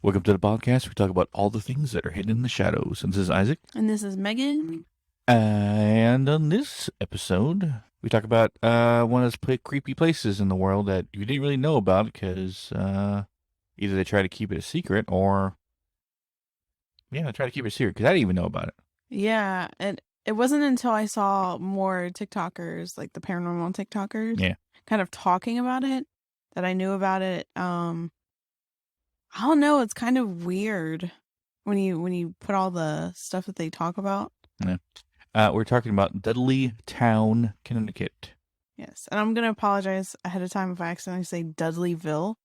Welcome to the podcast. We talk about all the things that are hidden in the shadows. And this is Isaac. And this is Megan. And on this episode, we talk about one of those creepy places in the world that you didn't really know about because either they try to keep it a secret or, they try to keep it a secret because I didn't even know about it. Yeah, it wasn't until I saw more TikTokers, like the paranormal TikTokers, kind of talking about it that I knew about it. I don't know, it's kind of weird when you put all the stuff that they talk about. Yeah. We're talking about Dudleytown, Connecticut. Yes, and I'm going to apologize ahead of time if I accidentally say Dudleyville.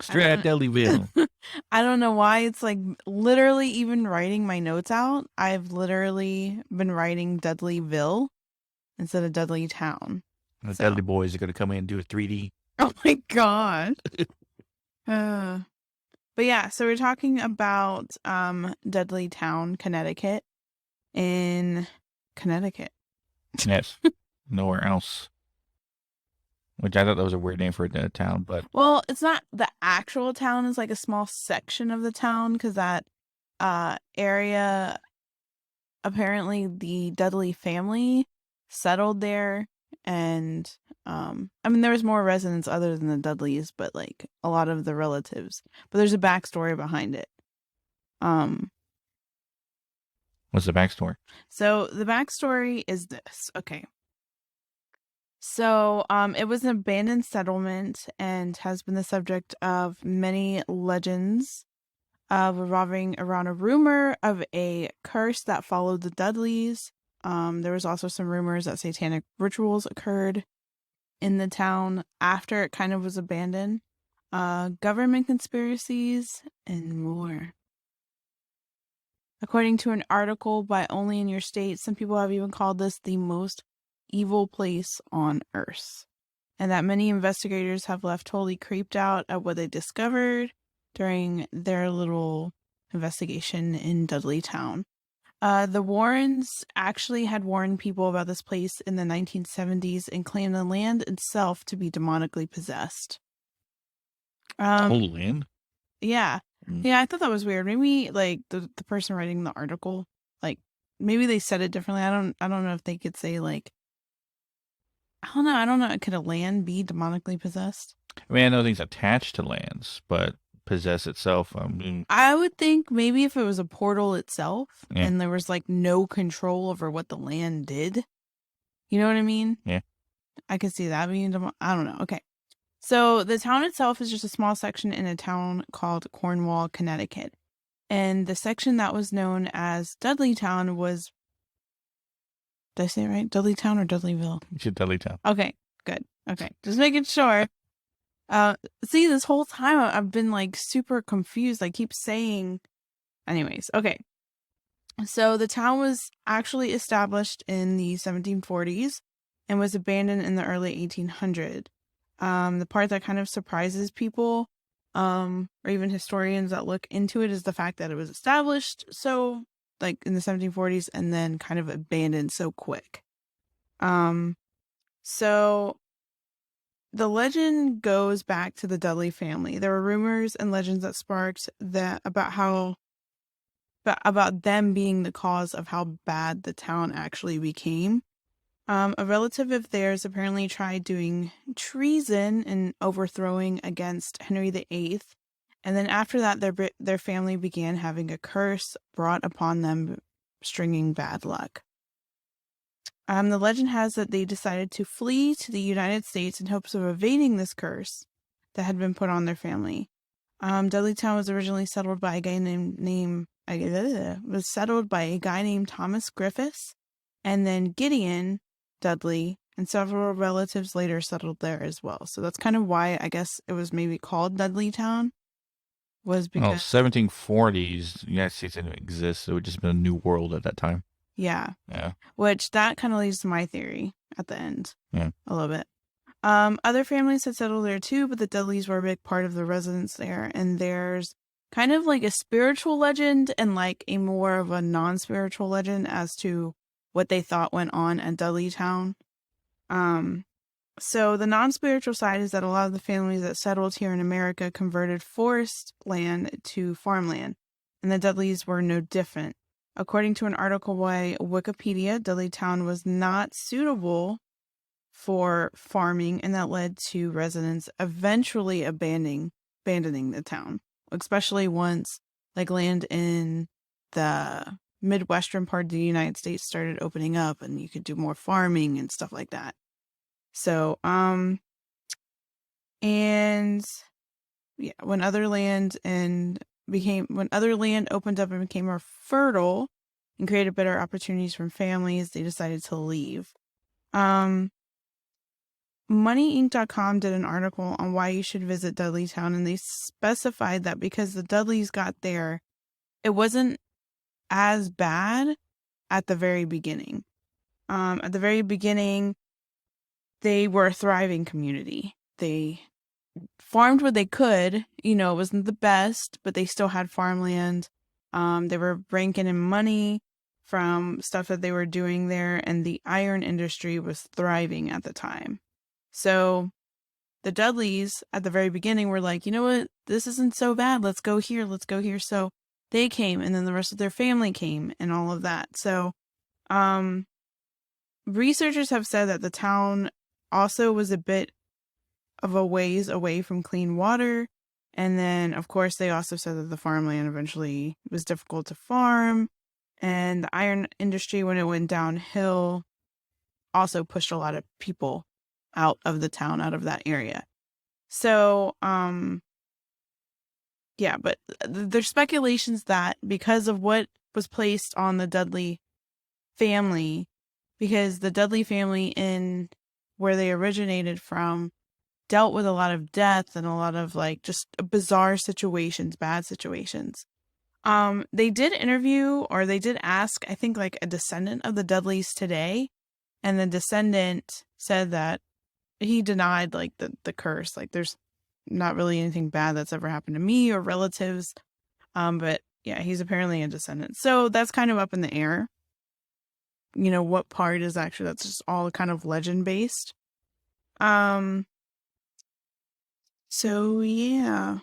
Straight out Dudleyville. I don't know why. It's like literally even writing my notes out. I've literally been writing Dudleyville instead of Dudleytown. The Dudley boys are going to come in and do a 3D. Oh my God. But yeah, so we're talking about Dudleytown, Connecticut in Connecticut. Yes. Nowhere else. Which I thought that was a weird name for a town, but... Well, it's not the actual town. It's like a small section of the town because that area, apparently the Dudley family settled there. And, there was more residents other than the Dudleys, but like a lot of the relatives. But there's a backstory behind it. What's the backstory? So the backstory is this. Okay. So, it was an abandoned settlement and has been the subject of many legends revolving around a rumor of a curse that followed the Dudleys. There was also some rumors that satanic rituals occurred in the town after it kind of was abandoned, government conspiracies, and more. According to an article by Only in Your State, some people have even called this the most evil place on earth, and that many investigators have left totally creeped out at what they discovered during their little investigation in Dudleytown. The Warrens actually had warned people about this place in the 1970s and claimed the land itself to be demonically possessed. Whole land? Yeah. Yeah, I thought that was weird. Maybe like the person writing the article, like maybe they said it differently. I don't know if they could say like, I don't know. Could a land be demonically possessed? I mean, I know things attached to lands, but possess itself, I would think maybe if it was a portal itself and there was like no control over what the land did. You know what I mean? Yeah. I could see that being I don't know. Okay. So the town itself is just a small section in a town called Cornwall, Connecticut. And the section that was known as Dudleytown was... Did I say it right? Dudleytown or Dudleyville? You should Dudleytown. Okay, good. Okay, just making sure. See, this whole time I've been like super confused. I keep saying... Anyways, okay. So the town was actually established in the 1740s and was abandoned in the early 1800s. The part that kind of surprises people, or even historians that look into it, is the fact that it was established so like in the 1740s and then kind of abandoned so quick. So the legend goes back to the Dudley family. There were rumors and legends that sparked that about them being the cause of how bad the town actually became. A relative of theirs apparently tried doing treason and overthrowing against Henry VIII. And then after that, their family began having a curse brought upon them, stringing bad luck. The legend has that they decided to flee to the United States in hopes of evading this curse that had been put on their family. Dudleytown was originally settled by a guy named Thomas Griffiths, and then Gideon Dudley and several relatives later settled there as well. So that's kind of why I guess it was maybe called Dudleytown. Was because 1740s, the United States didn't exist. It would just been a new world at that time. Yeah. Yeah. Which that kind of leads to my theory at the end. Yeah. A little bit. Other families had settled there too, but the Dudleys were a big part of the residents there. And there's kind of like a spiritual legend and like a more of a non-spiritual legend as to what they thought went on at Dudleytown. So the non-spiritual side is that a lot of the families that settled here in America converted forest land to farmland, and the Dudleys were no different. According to an article by Wikipedia, Dudleytown was not suitable for farming, and that led to residents eventually abandoning the town, especially once like land in the Midwestern part of the United States started opening up and you could do more farming and stuff like that. So, and yeah, when other land opened up and became more fertile and created better opportunities for families, they decided to leave. MoneyInc.com did an article on why you should visit Dudleytown, and they specified that because the Dudleys got there, it wasn't as bad at the very beginning. At the very beginning, they were a thriving community. They farmed what they could. It wasn't the best, but they still had farmland. They were raking in money from stuff that they were doing there, and the iron industry was thriving at the time. So the Dudleys at the very beginning were like, you know what, this isn't so bad. Let's go here. So they came, and then the rest of their family came and all of that. So researchers have said that the town also was a bit of a ways away from clean water. And then, of course, they also said that the farmland eventually was difficult to farm. And the iron industry, when it went downhill, also pushed a lot of people out of the town, out of that area. So, yeah, but there's speculations that because of what was placed on the Dudley family, because the Dudley family in where they originated from dealt with a lot of death and a lot of like just bizarre situations, bad situations. They did ask, I think, like a descendant of the Dudleys today, and the descendant said that he denied like the curse. Like there's not really anything bad that's ever happened to me or relatives. But yeah, he's apparently a descendant. So that's kind of up in the air. What part is actually, that's just all kind of legend based. So yeah.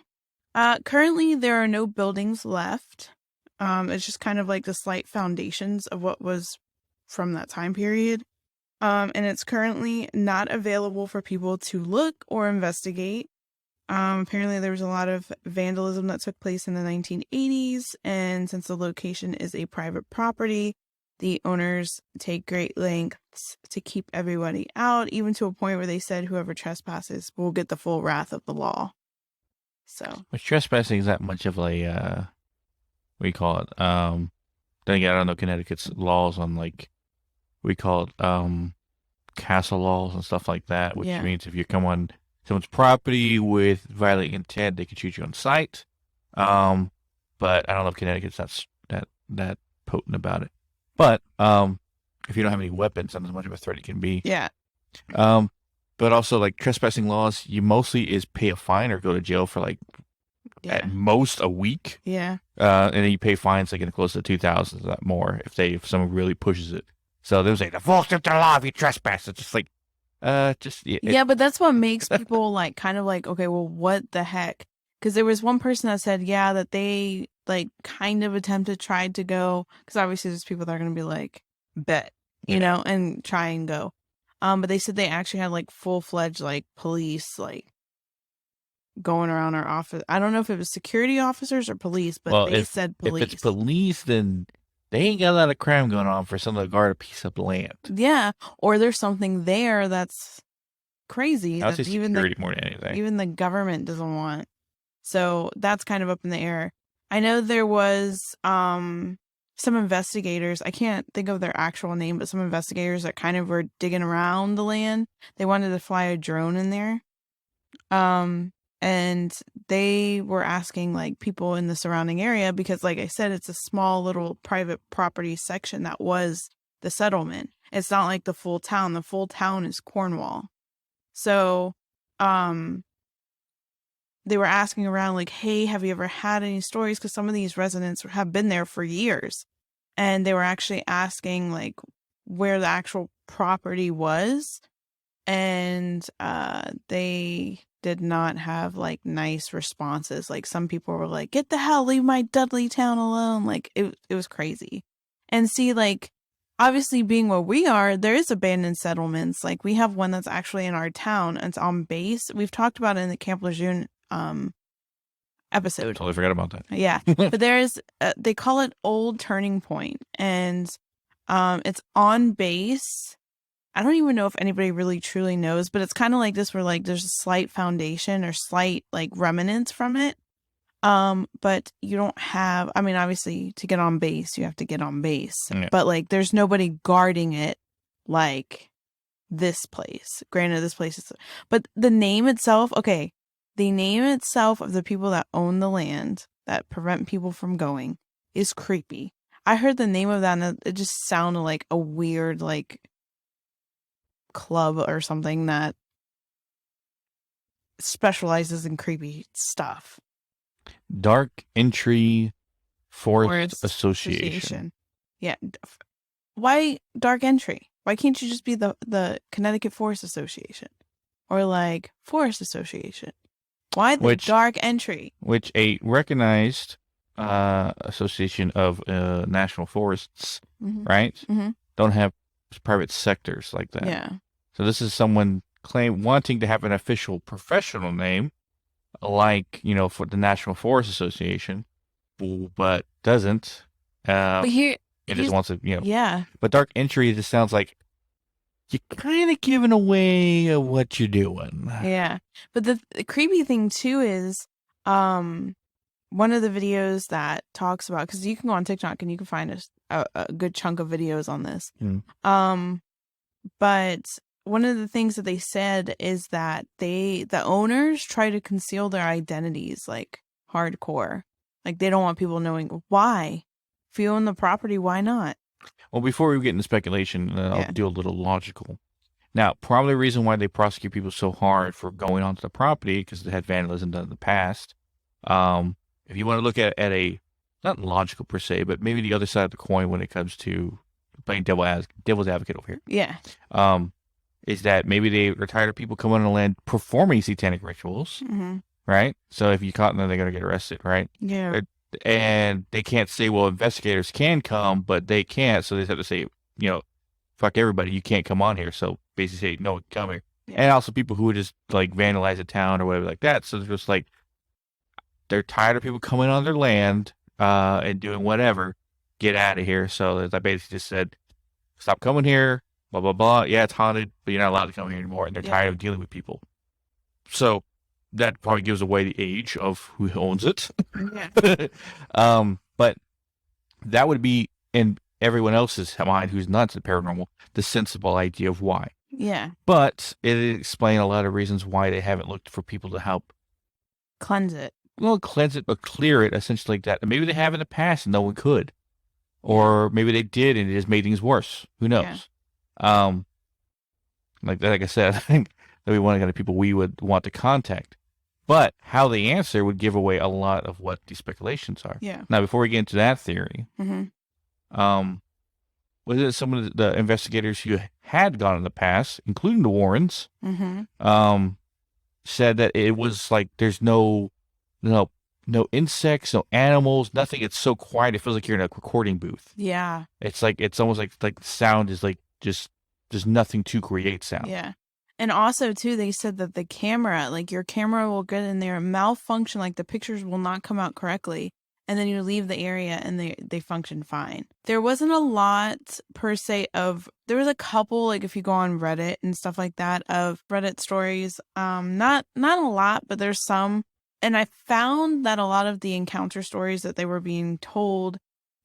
Currently there are no buildings left. It's just kind of like the slight foundations of what was from that time period. And it's currently not available for people to look or investigate. Apparently there was a lot of vandalism that took place in the 1980s, and since the location is a private property, the owners take great lengths to keep everybody out, even to a point where they said whoever trespasses will get the full wrath of the law. So, But trespassing is that much of a what do you call it? Then again, I don't know Connecticut's laws on like we call it castle laws and stuff like that, which yeah. means if you come on someone's property with violating intent, they can shoot you on sight. But I don't know if Connecticut's that potent about it. But if you don't have any weapons, not as much of a threat it can be. Yeah. But also like trespassing laws, you mostly is pay a fine or go to jail for like at most a week. Yeah. And then you pay fines like in close to 2,000, that more if someone really pushes it. So they was like the full strip to the law if you trespass. It's just like yeah, but that's what makes people like kind of like, okay, well, what the heck? Because there was one person that said, yeah, that they like kind of tried to go, because obviously there's people that are going to be like, bet, and try and go. But they said they actually had like full-fledged like police like going around our office. I don't know if it was security officers or police, but they said police. If it's police, then they ain't got a lot of crime going on for someone to guard a piece of land. Yeah, or there's something there that's crazy. I would say even security more than anything. Even the government doesn't want. So that's kind of up in the air. I know there was some investigators. I can't think of their actual name, but some investigators that kind of were digging around the land. They wanted to fly a drone in there. And they were asking like people in the surrounding area, because like I said, it's a small little private property section that was the settlement. It's not like the full town. The full town is Cornwall. So, they were asking around like, hey, have you ever had any stories? Because some of these residents have been there for years. And they were actually asking like where the actual property was. and they did not have like nice responses. Like some people were like, "Get the hell, leave my Dudleytown alone!" Like it was crazy. And see, like obviously being where we are, there is abandoned settlements. Like we have one that's actually in our town. And it's on base. We've talked about it in the Camp Lejeune episode. Totally forgot about that. Yeah, but there is they call it Old Turning Point, and it's on base. I don't even know if anybody really truly knows, but it's kind of like this where like there's a slight foundation or slight like remnants from it. But you don't have, I mean, obviously to get on base, you have to get on base, Yeah. but like there's nobody guarding it like this place. Granted, this place is, but the name itself, okay, the name itself of the people that own the land that prevent people from going is creepy. I heard the name of that and it just sounded like a weird, like, club or something that specializes in creepy stuff. Dark Entry Forest Forest Association. Yeah. Why Dark Entry? Why can't you just be the Connecticut Forest Association? Or like Forest Association? Why the Dark Entry? Which a recognized association of national forests, right? Mm-hmm. Don't have private sectors like that. Yeah. So this is someone wanting to have an official professional name, like, you know, for the National Forest Association, but doesn't. But here, it just wants to, you know. Yeah. But Dark Entry just sounds like you're kind of giving away what you're doing. Yeah. But the creepy thing too is, one of the videos that talks about, because you can go on TikTok and you can find a good chunk of videos on this. But one of the things that they said is that the owners try to conceal their identities like hardcore. Like they don't want people knowing why. If you own the property, why not? Well, before we get into speculation, I'll do a little logical. Now, probably the reason why they prosecute people so hard for going onto the property because they had vandalism done in the past. If you want to look at a, not logical per se, but maybe the other side of the coin when it comes to playing devil's advocate over here. Yeah. Is that maybe they're tired of people coming on the land performing satanic rituals, right? So if you caught them, they're going to get arrested, right? Yeah. And they can't say, well, investigators can come, but they can't. So they have to say, you know, fuck everybody, you can't come on here. So basically say, no, come here. Yeah. And also people who would just like vandalize a town or whatever like that. So they're just like, they're tired of people coming on their land and doing whatever. Get out of here. So I basically just said, stop coming here. Blah, blah, blah. Yeah, it's haunted, but you're not allowed to come here anymore. And they're tired of dealing with people. So that probably gives away the age of who owns it. Yeah. But that would be in everyone else's mind who's not the paranormal, the sensible idea of why. Yeah. But it explains a lot of reasons why they haven't looked for people to help cleanse it. Well, cleanse it, but clear it, essentially like that. And maybe they have in the past and no one could. Or maybe they did and it just made things worse. Who knows? Yeah. Like I said, I think that we want to get people we would want to contact. But how they answer would give away a lot of what the speculations are. Yeah. Now, before we get into that theory, was it some of the investigators who had gone in the past, including the Warrens, said that it was like there's no insects, no animals, nothing. It's so quiet. It feels like you're in a recording booth. Yeah. It's almost like the sound is like just there's nothing to create sound. Yeah. And also, too, they said that the camera, like your camera will get in there, malfunction, like the pictures will not come out correctly. And then you leave the area and they function fine. There wasn't a lot per se there was a couple, like if you go on Reddit and stuff like that, of Reddit stories. Not a lot, but there's some. And I found that a lot of the encounter stories that they were being told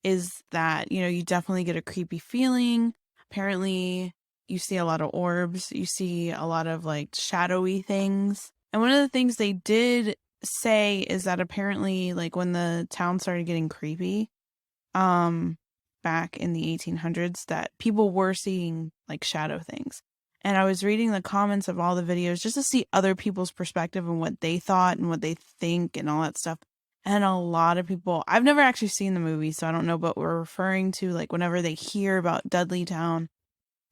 is that, you know, you definitely get a creepy feeling. Apparently, you see a lot of orbs. You see a lot of like shadowy things. And one of the things they did say is that apparently, like when the town started getting creepy, back in the 1800s, that people were seeing like shadow things. And I was reading the comments of all the videos just to see other people's perspective and what they thought and what they think and all that stuff. And a lot of people, I've never actually seen the movie, so I don't know, but we're referring to like whenever they hear about Dudleytown,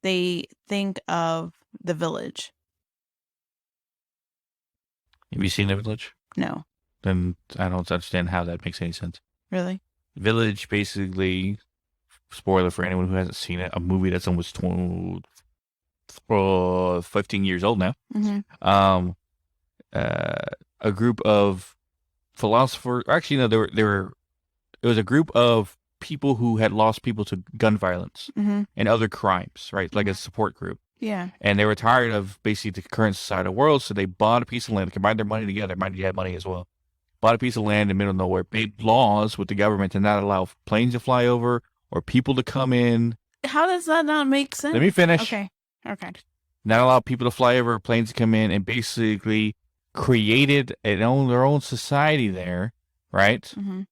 they think of the village. Have you seen The Village? No. Then I don't understand how that makes any sense. Really? Village, basically, spoiler for anyone who hasn't seen it, a movie that's almost 15 years old now. Mm-hmm. Um, a group of philosophers. Actually, no, it was a group of people who had lost people to gun violence Mm-hmm. and other crimes, right? Like a support group. Yeah. And they were tired of basically the current societal world, so they bought a piece of land, combined their money together. Mind you, had money as well. Bought a piece of land in the middle of nowhere, made laws with the government to not allow planes to fly over or people to come in. How does that not make sense? Let me finish. Okay. Not allow people to fly over, planes to come in, and basically created their own society there, right? Mm-hmm.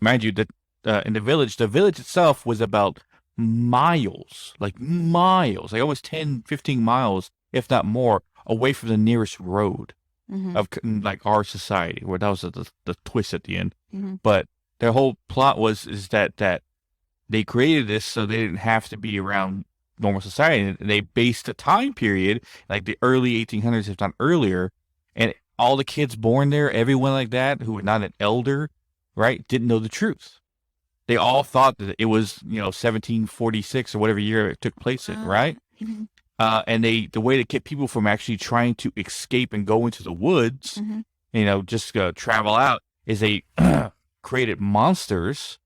Mind you, that in the village itself was about miles, like almost 10, 15 miles, if not more, away from the nearest road of like our society, where that was the twist at the end. Mm-hmm. But their whole plot is that they created this so they didn't have to be around normal society. And they based a time period, like the early 1800s, if not earlier, and all the kids born there, everyone like that, who were not an elder, right, didn't know the truth. They all thought that it was, 1746 or whatever year it took place in, right? Mm-hmm. And the way to keep people from actually trying to escape and go into the woods, just travel out, is they created monsters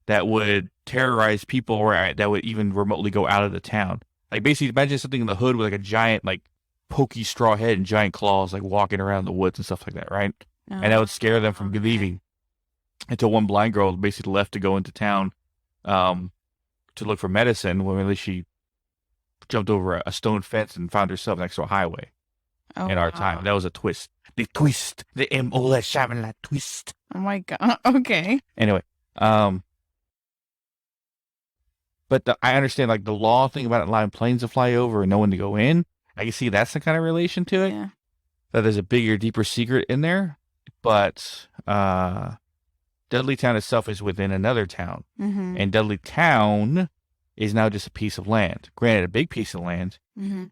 that would terrorize people, or that would even remotely go out of the town. Like, basically, imagine something in the hood with like a giant, like, pokey straw head and giant claws, like walking around the woods and stuff like that, right? And that would scare them from leaving. Until one blind girl basically left to go into town to look for medicine, when she jumped over a stone fence and found herself next to a highway in our time. That was a twist. The twist. The M.O. Shyamalan twist. Oh my God. Okay. Anyway, but I understand, like, the law thing about allowing planes to fly over and no one to go in. I can see that's the kind of relation to it. Yeah. That there's a bigger, deeper secret in there. But Dudleytown itself is within another town. Mm-hmm. And Dudleytown is now just a piece of land. Granted, a big piece of land,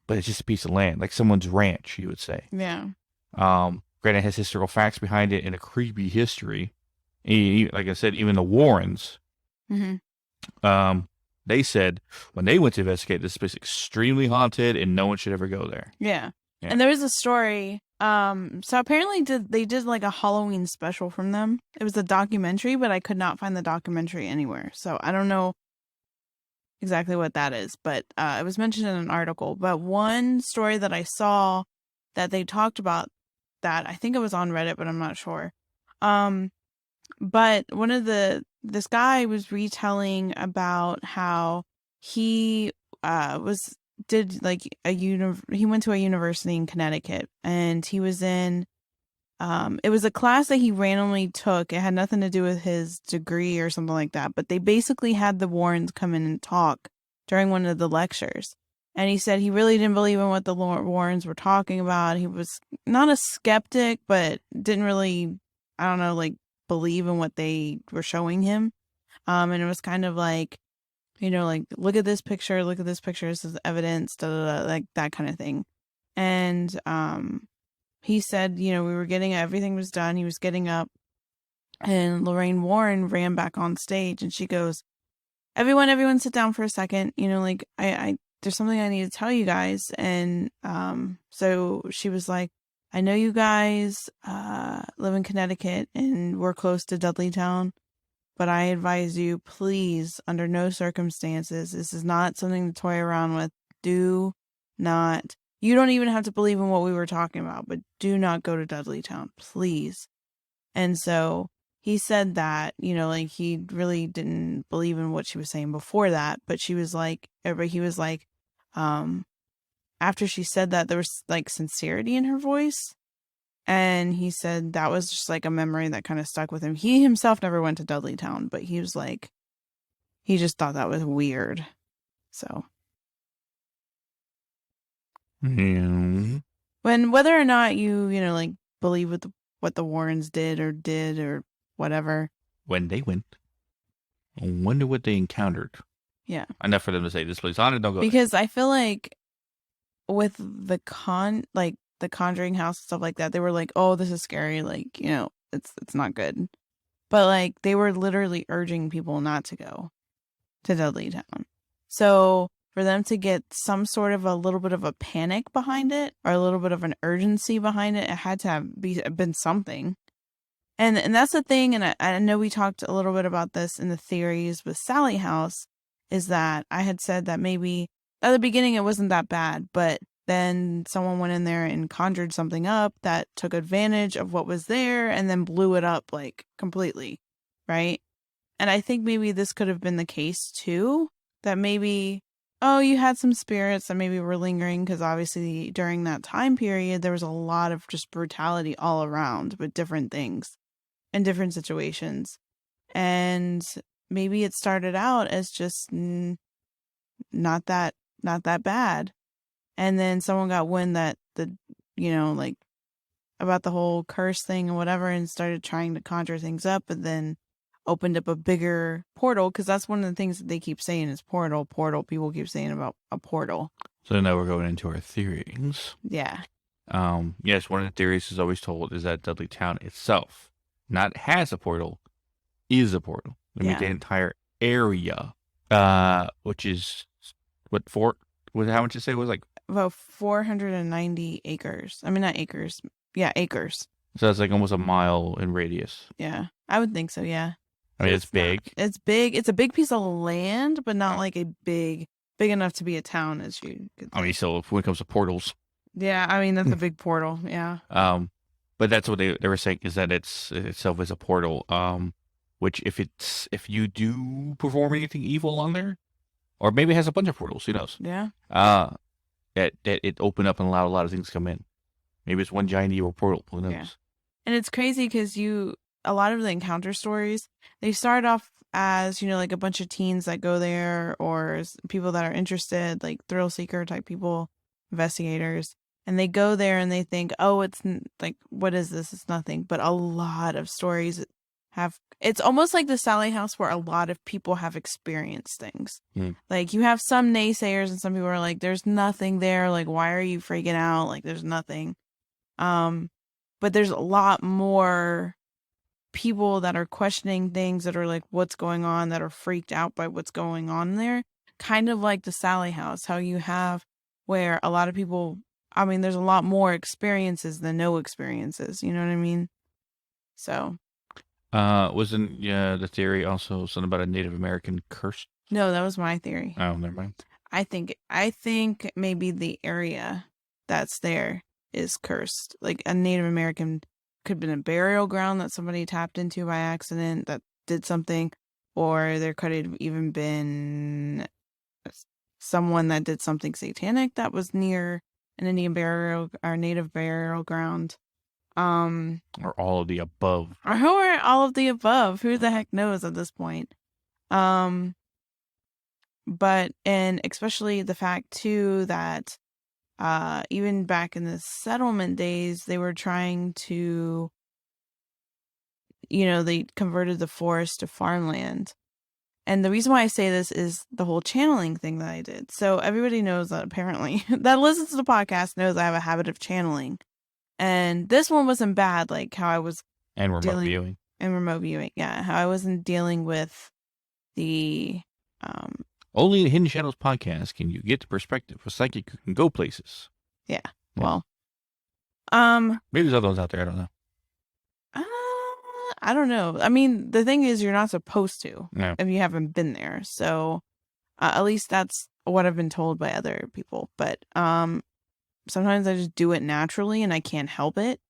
but it's just a piece of land. Like someone's ranch, you would say. Yeah. Granted, it has historical facts behind it and a creepy history. Like I said, even the Warrens, they said when they went to investigate, this place is extremely haunted and no one should ever go there. Yeah. And there was a story. So apparently they did like a Halloween special from them. It was a documentary, but I could not find the documentary anywhere. So I don't know exactly what that is, but it was mentioned in an article. But one story that I saw that they talked about that, I think it was on Reddit, but I'm not sure. But this guy was retelling about how he he went to a university in Connecticut, and he was in it was a class that he randomly took. It had nothing to do with his degree or something like that, but they basically had the Warrens come in and talk during one of the lectures. And he said he really didn't believe in what the Warrens were talking about. He was not a skeptic, but didn't really, I don't know, like, believe in what they were showing him. And it was kind of like, like, look at this picture, this is evidence, like that kind of thing. And he said, we were everything was done. He was getting up, and Lorraine Warren ran back on stage, and she goes, everyone sit down for a second. Like, I there's something I need to tell you guys. And so she was like, I know you guys live in Connecticut and we're close to Dudleytown, but I advise you, please, under no circumstances, this is not something to toy around with. Do not. You don't even have to believe in what we were talking about, but do not go to Dudleytown, please. And so he said that, like, he really didn't believe in what she was saying before that, but he was like, after she said that, there was like sincerity in her voice. And he said that was just like a memory that kind of stuck with him. He himself never went to Dudleytown, but he was like, he just thought that was weird. So. When, whether or not you, like, believe with what the Warrens did or whatever. When they went, I wonder what they encountered. Yeah. Enough for them to say this place haunted, don't go because there. I feel like with the the Conjuring house and stuff like that, they were like, "Oh, this is scary. Like, you know, it's not good." But like they were literally urging people not to go to Dudleytown. So for them to get some sort of a little bit of a panic behind it or a little bit of an urgency behind it, it had to have been something. And that's the thing, and I know we talked a little bit about this in the theories with Sally House, is that I had said that maybe at the beginning it wasn't that bad, but then someone went in there and conjured something up that took advantage of what was there and then blew it up like completely, right? And I think maybe this could have been the case too, that maybe, oh, you had some spirits that maybe were lingering because obviously during that time period there was a lot of just brutality all around with different things in different situations. And maybe it started out as just not that bad. And then someone got wind that like about the whole curse thing and whatever and started trying to conjure things up and then opened up a bigger portal, because that's one of the things that they keep saying is portal. People keep saying about a portal. So now we're going into our theories. Yeah. Yes, one of the theories is always told is that Dudleytown itself not has a portal, is a portal. I mean, the entire area, which is how much you say it was, like about 490 acres. I mean, not acres. Yeah, acres. So that's like almost a mile in radius. Yeah, I would think so. Yeah. I mean, it's big. It's big. It's a big piece of land, but not like a big enough to be a town, as you could think. I mean, so when it comes to portals. Yeah, I mean, that's a big portal. Yeah. But that's what they were saying, is that itself is a portal. Which if you do perform anything evil on there, or maybe it has a bunch of portals, who knows? Yeah. That it opened up and allowed a lot of things to come in. Maybe it's one giant evil portal. Who knows? Yeah. And it's crazy because a lot of the encounter stories, they start off as, like a bunch of teens that go there or people that are interested, like thrill seeker type people, investigators. And they go there and they think, oh, it's like, what is this? It's nothing. But a lot of stories it's almost like the Sally House where a lot of people have experienced things. Like you have some naysayers and some people are like, there's nothing there. Like, why are you freaking out? Like, there's nothing. But there's a lot more people that are questioning things, that are like, what's going on, that are freaked out by what's going on there. Kind of like the Sally House, how you have where a lot of people, I mean, there's a lot more experiences than no experiences. You know what I mean? So. Wasn't the theory also something about a Native American curse? No, that was my theory. Oh, never mind. I think maybe the area that's there is cursed. Like a Native American could have been a burial ground that somebody tapped into by accident that did something, or there could have even been someone that did something satanic that was near an Indian burial or Native burial ground. Or all of the above. Or all of the above. Who the heck knows at this point? But and especially the fact too that even back in the settlement days, they were trying to, they converted the forest to farmland. And the reason why I say this is the whole channeling thing that I did. So everybody knows that apparently that listens to the podcast knows I have a habit of channeling. And this one wasn't bad, like how I was and remote viewing. And remote viewing, yeah. How I wasn't dealing with the Only in Hidden Shadows podcast can you get the perspective of a psychic who can go places. Yeah. Well. Maybe there's other ones out there, I don't know. I don't know. I mean, the thing is, you're not supposed to if you haven't been there. So at least that's what I've been told by other people. But sometimes I just do it naturally and I can't help it.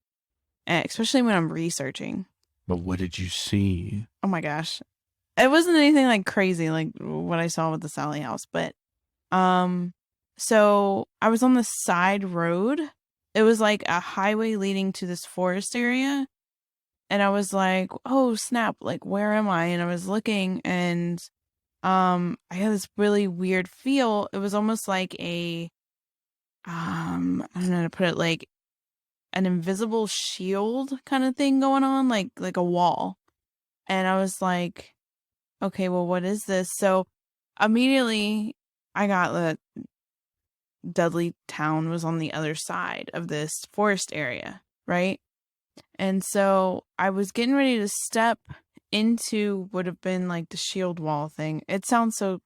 Especially when I'm researching. But what did you see? Oh my gosh. It wasn't anything like crazy like what I saw with the Sally House. But so I was on the side road. It was like a highway leading to this forest area. And I was like, oh snap, like where am I? And I was looking and I had this really weird feel. It was almost like a I don't know how to put it, like an invisible shield kind of thing going on, like a wall. And I was like, okay, well, what is this? So immediately I got Dudleytown was on the other side of this forest area, right? And so I was getting ready to step into would have been like the shield wall thing. It sounds so,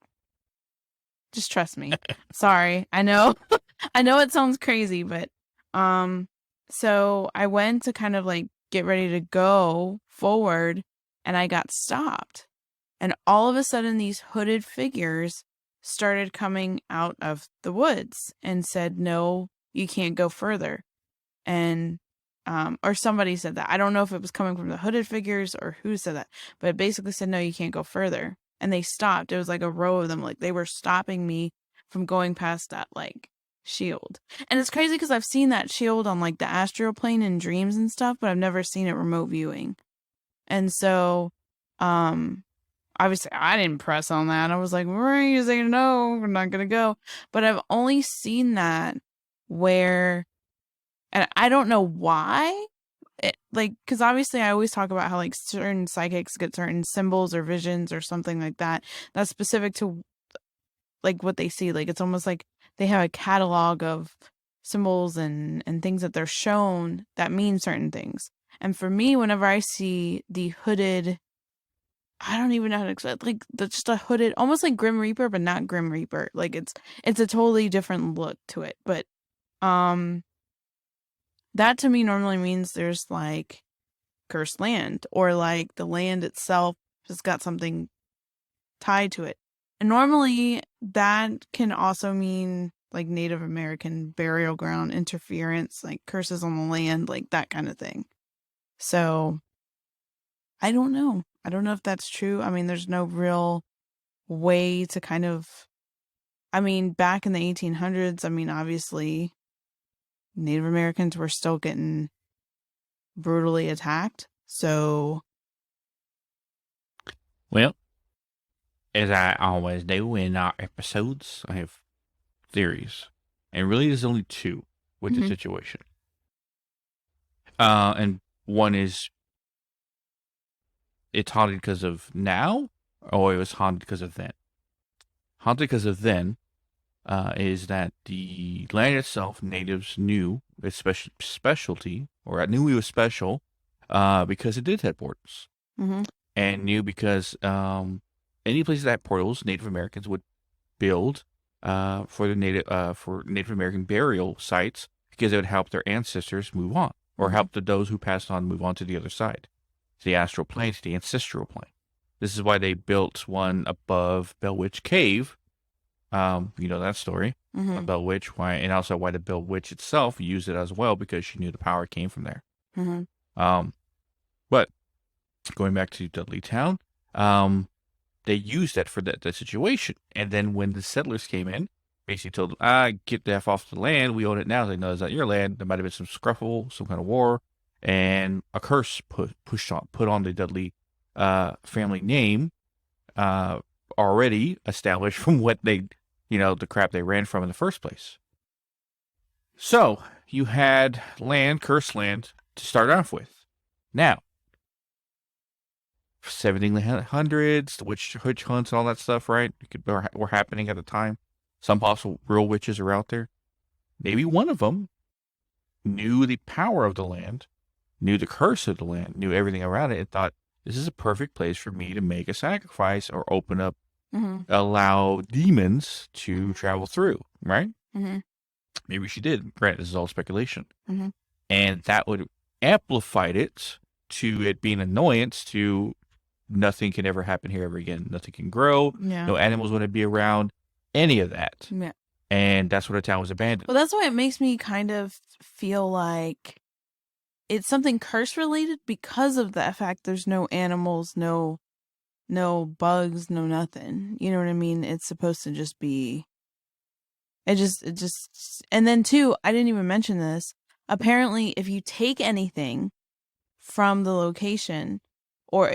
just trust me. Sorry. I know. I know it sounds crazy, but so I went to kind of like get ready to go forward and I got stopped. And all of a sudden these hooded figures started coming out of the woods and said, "No, you can't go further." And or somebody said that. I don't know if it was coming from the hooded figures or who said that, but it basically said, "No, you can't go further." And they stopped. It was like a row of them. Like they were stopping me from going past that like shield. And it's crazy because I've seen that shield on like the astral plane in dreams and stuff, but I've never seen it remote viewing. And so, obviously I didn't press on that. I was like, we're using no, we're not gonna go. But I've only seen that where, and I don't know why. Like, because obviously I always talk about how like certain psychics get certain symbols or visions or something like that that's specific to like what they see. Like it's almost like they have a catalog of symbols and things that they're shown that mean certain things. And for me, whenever I see the hooded, I don't even know how to explain, like just a hooded, almost like Grim Reaper, but not Grim Reaper. Like it's a totally different look to it. But that to me normally means there's like cursed land or like the land itself has got something tied to it. And normally that can also mean like Native American burial ground interference, like curses on the land, like that kind of thing. So I don't know. I don't know if that's true. I mean, there's no real way to kind of, I mean, back in the 1800s, I mean, obviously Native Americans were still getting brutally attacked. So, Well, as I always do in our episodes, I have theories. And really, there's only two with the Mhm. situation. And one is it's haunted because of now, or it was haunted because of then. Haunted because of then is that the land itself, natives knew its specialty, or I knew it was special because it did have portals. Mhm. And knew because any place that had portals, Native Americans would build for Native American burial sites because it would help their ancestors move on, or help those who passed on move on to the other side, to the astral plane, to the ancestral plane. This is why they built one above Bell Witch Cave. You know that story Mhm. about Bell Witch, why, and also why the Bell Witch itself used it as well because she knew the power came from there. Mhm. But going back to Dudleytown, they used that for that situation. And then when the settlers came in, basically told them, get the F off the land. We own it now. They know it's not your land. There might have been some scruffle, some kind of war, and a curse put on the Dudley family name already established from what they, the crap they ran from in the first place. So you had land, cursed land, to start off with. Now, 1700s, the witch hunts and all that stuff, right? Were happening at the time. Some possible real witches are out there. Maybe one of them knew the power of the land, knew the curse of the land, knew everything around it, and thought, this is a perfect place for me to make a sacrifice or open up, allow demons to travel through, right? Mhm. Maybe she did. Granted, this is all speculation. Mhm. And that would amplify it to it being an annoyance to nothing can ever happen here ever again. Nothing can grow. Yeah. No animals want to be around. Any of that. Yeah. And that's where the town was abandoned. Well, that's why it makes me kind of feel like it's something curse related because of the fact there's no animals, no bugs, no nothing. You know what I mean? It's supposed to just be it just and then too, I didn't even mention this. Apparently, if you take anything from the location or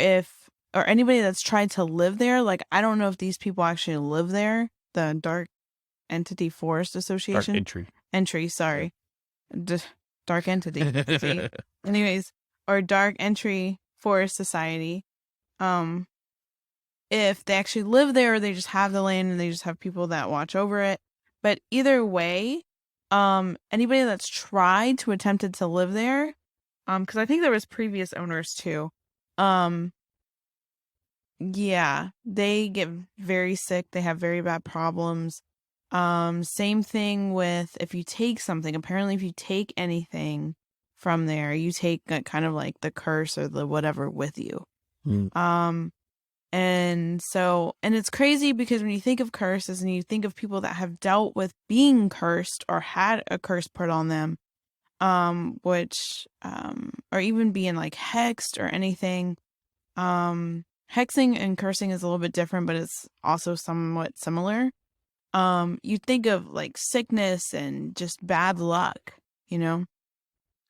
anybody that's tried to live there, like I don't know if these people actually live there, the Dark Entity Forest Association. Dark Entry, sorry. Dark Entity. See? Anyways, or Dark Entry Forest Society. If they actually live there or they just have the land and they just have people that watch over it, But either way, anybody that's tried to attempted to live there, because I think there was previous owners too. Yeah, they get very sick. They have very bad problems. Same thing with if you take something. Apparently, if you take anything from there, you take kind of like the curse or the whatever with you. Mm. And it's crazy because when you think of curses and you think of people that have dealt with being cursed or had a curse put on them, which, or even being like hexed or anything, hexing and cursing is a little bit different, but it's also somewhat similar. You think of like sickness and just bad luck, you know,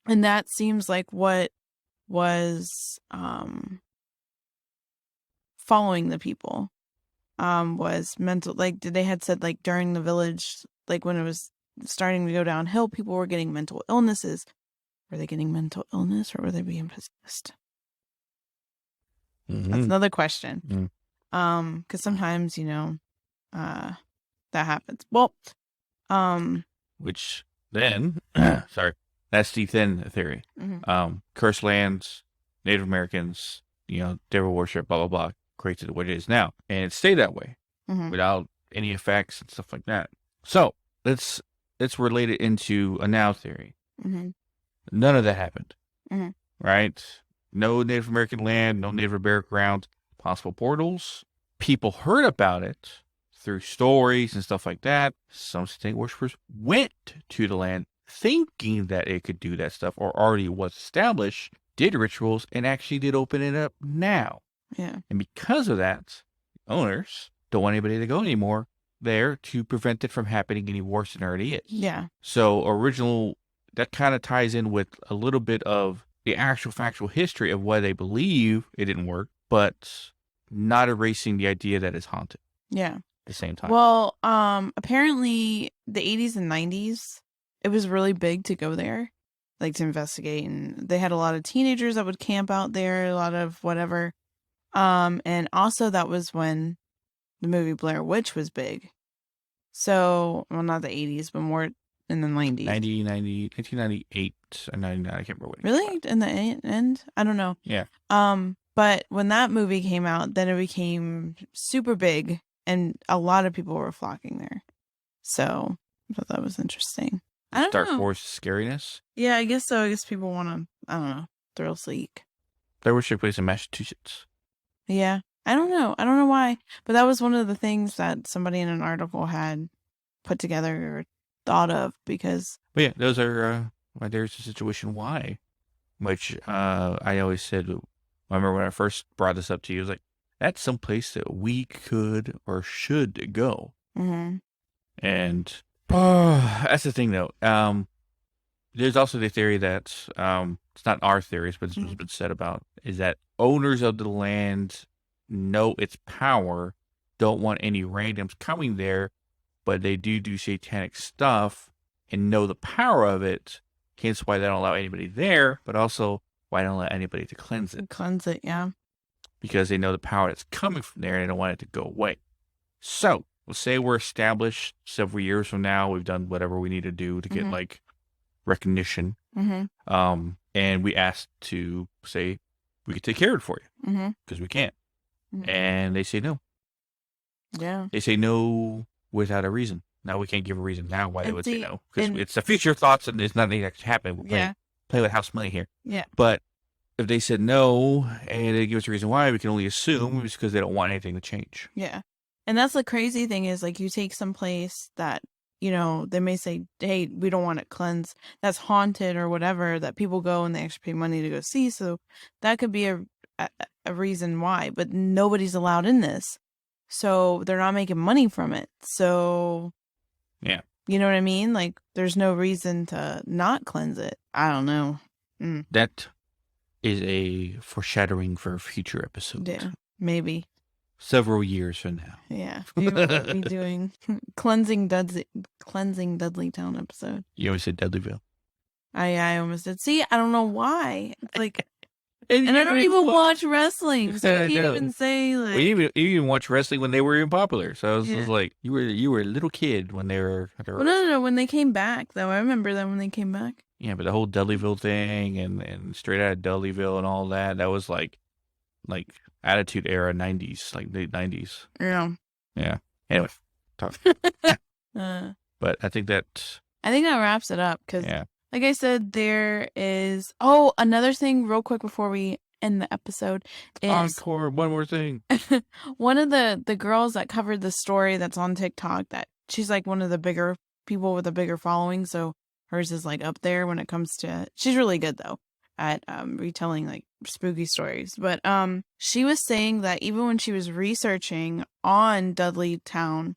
and that seems like what was, following the people. Was mental, like they had said like during the village, like when it was starting to go downhill, people were getting mental illnesses. Were they getting mental illness or were they being possessed? That's another question. Because sometimes, that happens. Well, Which then, sorry, that's the thin theory. Cursed lands, Native Americans, devil worship, blah, blah, blah, creates it what it is now. And it stayed that way without any effects and stuff like that. So let's relate it into a now theory. None of that happened, right? No Native American land, no Native American ground, possible portals. People heard about it through stories and stuff like that. Some satanic worshippers went to the land thinking that it could do that stuff or already was established, did rituals, and actually did open it up now. Yeah. And because of that, owners don't want anybody to go anymore there to prevent it from happening any worse than it already is. Yeah. So that kind of ties in with a little bit of the actual factual history of why they believe it didn't work, but not erasing the idea that it's haunted. Yeah. At the same time. Well, apparently the 80s and 90s, it was really big to go there, like to investigate. And they had a lot of teenagers that would camp out there, a lot of whatever. And also that was when the movie Blair Witch was big. So, well, not the 80s, but more in the 90s. 1998 and 99, I can't remember what. Really? In the end? I don't know. Yeah. But when that movie came out, then it became super big and a lot of people were flocking there. So I thought that was interesting. I don't Dark know. Force scariness? Yeah, I guess so. I guess people want to, I don't know, thrill seek. Blair Witch took place in Massachusetts. Yeah. I don't know. I don't know why. But that was one of the things that somebody in an article had put together or thought of because. But yeah, those are, there's a situation why, which I always said, I remember when I first brought this up to you, I was like, that's someplace that we could or should go. And that's the thing, though. There's also the theory that it's not our theories, but it's what's been said about is that owners of the land know its power, don't want any randoms coming there, but they do satanic stuff and know the power of it. Hence why they don't allow anybody there, but also why they don't let anybody to cleanse it. Cleanse it, yeah. Because they know the power that's coming from there and they don't want it to go away. So, let's say we're established several years from now. We've done whatever we need to do to get like recognition. And we ask to say, we could take care of it for you because we can't. And they say no. Yeah. They say no without a reason. Now we can't give a reason now why they would say no. Because it's the future thoughts and there's nothing that can happen. We're play with house money here. Yeah. But if they said no and they give us a reason why, we can only assume it's because they don't want anything to change. Yeah. And that's the crazy thing is like you take some place that, they may say, hey, we don't want it cleansed. That's haunted or whatever that people go and they actually pay money to go see. So that could be a reason why, but nobody's allowed in this. So they're not making money from it. So, yeah. You know what I mean? Like there's no reason to not cleanse it. I don't know. That is a foreshadowing for a future episode. Yeah, maybe. Several years from now. Yeah. We will be doing cleansing Dudleytown episode. You always said Dudleyville. I almost did. See, I don't know why. It's like And I don't even watch wrestling, so I can't even say like. Well, you even watch wrestling when they were even popular. So it was Yeah. like you were a little kid when they were. Well, no. When they came back, though, I remember them when they came back. Yeah, but the whole Dudleyville thing and straight out of Dudleyville and all that was like Attitude Era 90s, like late 90s. Yeah. Yeah. Anyway, talk. But I think that wraps it up because, yeah. like I said, there is another thing real quick before we end the episode is Encore. One more thing. one of the girls that covered the story that's on TikTok, that she's like one of the bigger people with a bigger following, so hers is like up there when it comes to. She's really good though at retelling like spooky stories, but she was saying that even when she was researching on Dudleytown,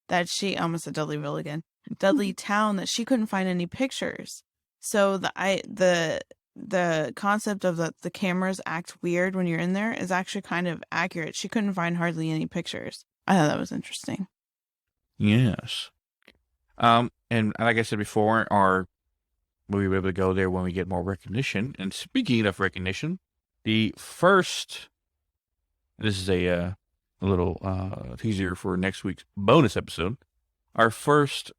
that she almost said Dudleyville again, Dudleytown, that she couldn't find any pictures. So the concept of the cameras act weird when you're in there is actually kind of accurate. She couldn't find hardly any pictures. I thought that was interesting. Yes. And like I said before, we'll be able to go there when we get more recognition. And speaking of recognition, the first, this is a little teaser for next week's bonus episode. Our first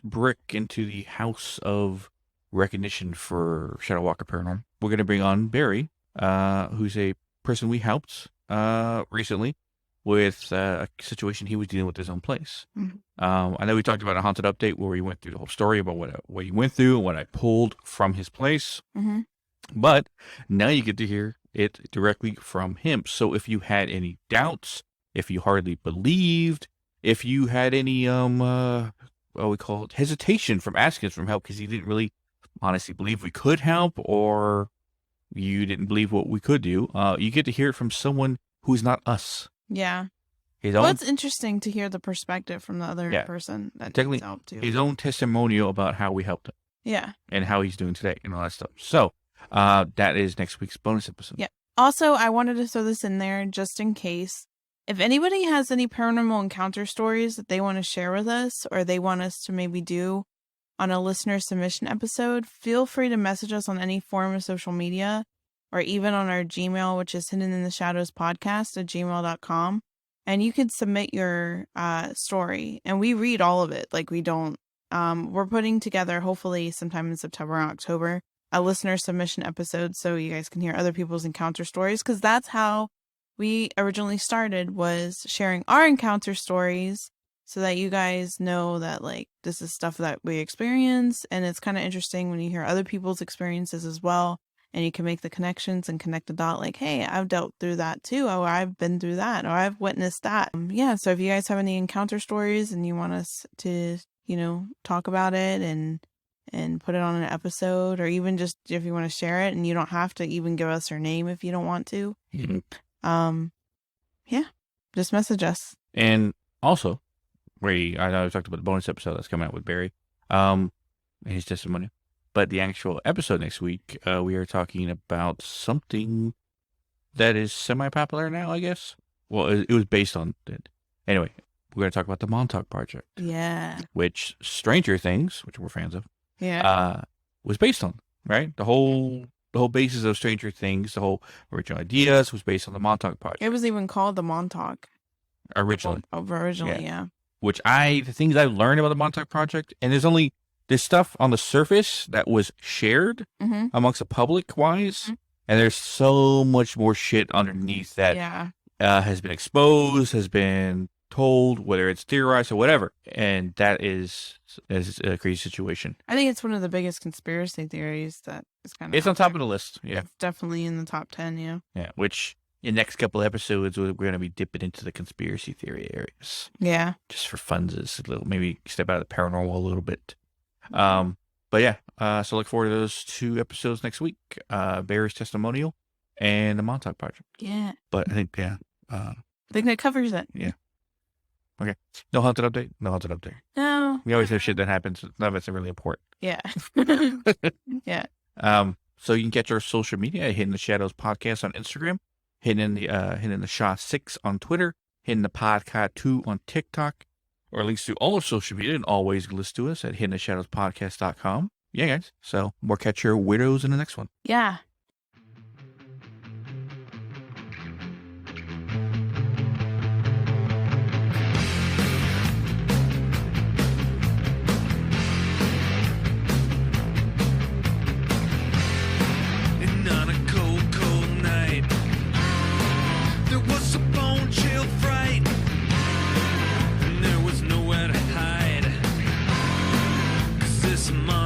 brick into the house of recognition for Shadow Walker Paranormal. We're going to bring on Barry, who's a person we helped recently with a situation he was dealing with his own place. Mm-hmm. I know we talked about a haunted update where we went through the whole story about what he went through and what I pulled from his place. Mm-hmm. But now you get to hear it directly from him. So if you had any doubts, if you hardly believed, if you had any hesitation from asking us for help because you didn't really honestly believe we could help, or you didn't believe what we could do, you get to hear it from someone who's not us. Yeah. It's interesting to hear the perspective from the other person that needs help too. His own testimonial about how we helped him. Yeah. And how he's doing today and all that stuff. So that is next week's bonus episode. Yeah. Also, I wanted to throw this in there just in case. If anybody has any paranormal encounter stories that they want to share with us, or they want us to maybe do on a listener submission episode, feel free to message us on any form of social media, or even on our Gmail, which is hidden in the shadows podcast at gmail.com. And you can submit your story, and we read all of it. Like, we don't, we're putting together, hopefully sometime in September or October, a listener submission episode so you guys can hear other people's encounter stories, because that's how we originally started, was sharing our encounter stories so that you guys know that, like, this is stuff that we experience. And it's kind of interesting when you hear other people's experiences as well. And you can make the connections and connect the dot, like, hey, I've dealt through that too, or I've been through that, or I've witnessed that. So if you guys have any encounter stories and you want us to, talk about it and put it on an episode, or even just if you want to share it, and you don't have to even give us your name if you don't want to. Mm-hmm. Just message us. And also, I know I talked about the bonus episode that's coming out with Barry, and his testimony. But the actual episode next week, we are talking about something that is semi-popular now, I guess. Well, it was based on it. Anyway, we're going to talk about the Montauk Project. Yeah. Which Stranger Things, which we're fans of, yeah, was based on, right? The whole basis of Stranger Things, the whole original ideas was based on the Montauk Project. It was even called the Montauk. Originally, yeah. Which the things I've learned about the Montauk Project, and there's stuff on the surface that was shared amongst the public wise, and there's so much more shit underneath that has been exposed, has been told, whether it's theorized or whatever, and that is a crazy situation. I think it's one of the biggest conspiracy theories that is kind of. It's on top of the list. Yeah, it's definitely in the top 10. Yeah. Yeah, which in the next couple of episodes we're going to be dipping into the conspiracy theory areas. Yeah, just for funsies, maybe step out of the paranormal a little bit. But yeah, so look forward to those 2 episodes next week. Barry's testimonial and the Montauk Project. Yeah. But I think, I think that covers it. Yeah. Okay. No haunted update? No haunted update. No. We always have shit that happens. None of it's really important. Yeah. Yeah. So you can catch our social media at Hidden the Shadows Podcast on Instagram, Hidden the Shaw 6 on Twitter, Hidden the Podcast 2 on TikTok, or links to all of social media, and always listen to us at hiddentheshadowspodcast.com. Yeah, guys. So we'll catch your weirdos in the next one. Yeah. some money.